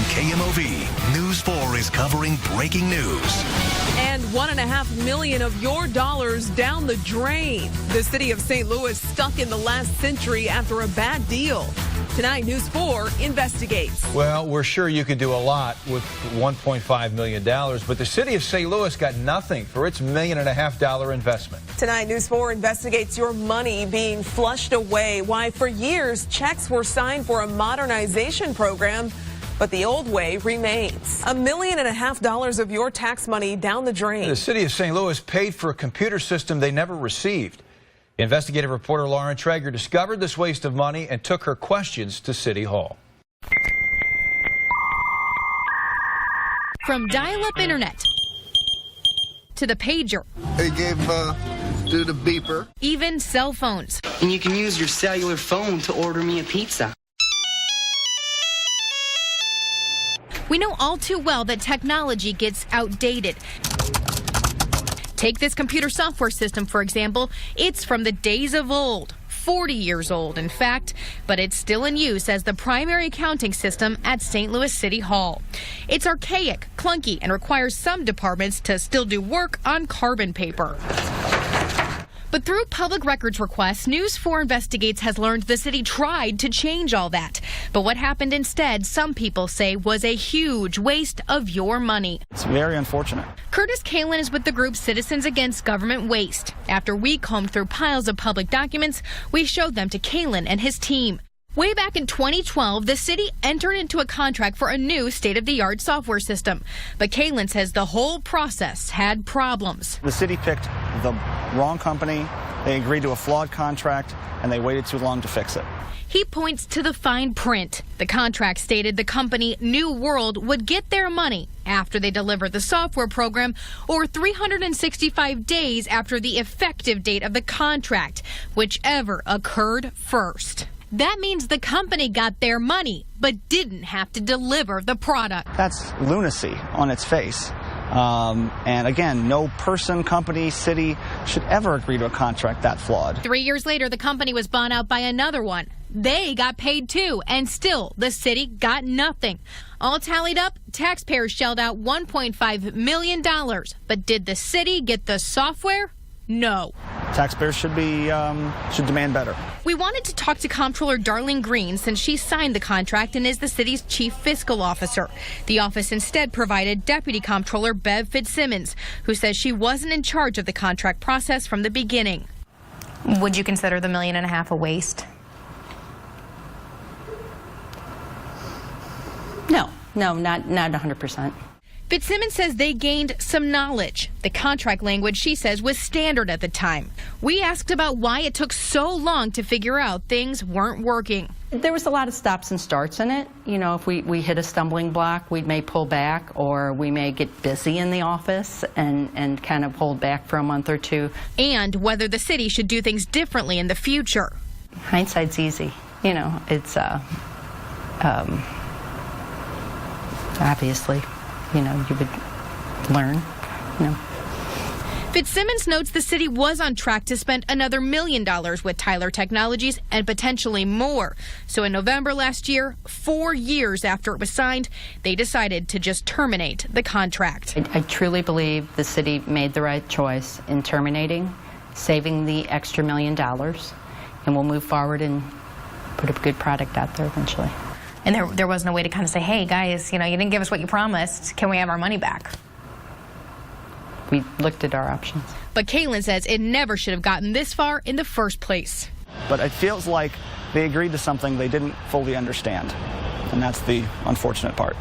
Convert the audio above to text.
KMOV, News 4 is covering breaking news. And $1.5 million of your dollars down the drain. The city of St. Louis stuck in the last century after a bad deal. Tonight, News 4 investigates. Well, we're sure you could do a lot with $1.5 million, but the city of St. Louis got nothing for its $1.5 million investment. Tonight, News 4 investigates your money being flushed away. Why, for years, checks were signed for a modernization program, but the old way remains. $1.5 million of your tax money down the drain. The city of St. Louis paid for a computer system they never received. Investigative reporter Lauren Traeger discovered this waste of money and took her questions to City Hall. From dial-up internet to the pager. They gave to the beeper. Even cell phones. And you can use your cellular phone to order me a pizza. We know all too well that technology gets outdated. Take this computer software system, for example. It's from the days of old, 40 years old, in fact, but it's still in use as the primary accounting system at St. Louis City Hall. It's archaic, clunky, and requires some departments to still do work on carbon paper. But through public records requests, News 4 Investigates has learned the city tried to change all that. But what happened instead, some people say, was a huge waste of your money. It's very unfortunate. Curtis Kalin is with the group Citizens Against Government Waste. After we combed through piles of public documents, we showed them to Kalin and his team. Way back in 2012, the city entered into a contract for a new state-of-the-art software system. But Kalin says the whole process had problems. The city picked the wrong company, they agreed to a flawed contract, and they waited too long to fix it. He points to the fine print. The contract stated the company New World would get their money after they delivered the software program or 365 days after the effective date of the contract, whichever occurred first. That means the company got their money, but didn't have to deliver the product. That's lunacy on its face. And again, no person, company, city should ever agree to a contract that flawed. 3 years later, the company was bought out by another one. They got paid too, and still the city got nothing. All tallied up, taxpayers shelled out $1.5 million. But did the city get the software? No. Taxpayers should demand better. We wanted to talk to Comptroller Darlene Green since she signed the contract and is the city's chief fiscal officer. The office instead provided Deputy Comptroller Bev Fitzsimmons, who says she wasn't in charge of the contract process from the beginning. Would you consider the $1.5 million a waste? No, not 100%. Fitzsimmons says they gained some knowledge. The contract language, she says, was standard at the time. We asked about why it took so long to figure out things weren't working. There was a lot of stops and starts in it. You know, if we hit a stumbling block, we may pull back, or we may get busy in the office and kind of hold back for a month or two. And whether the city should do things differently in the future. Hindsight's easy. You know, it's obviously, you know, you would learn, you know. Fitzsimmons notes the city was on track to spend another $1 million with Tyler Technologies and potentially more. So in November last year, 4 years after it was signed, they decided to just terminate the contract. I truly believe the city made the right choice in terminating, saving the extra $1 million, and we'll move forward and put a good product out there eventually. And there was no way to kind of say, hey, guys, you know, you didn't give us what you promised. Can we have our money back? We looked at our options. But Kalin says it never should have gotten this far in the first place. But it feels like they agreed to something they didn't fully understand, and that's the unfortunate part.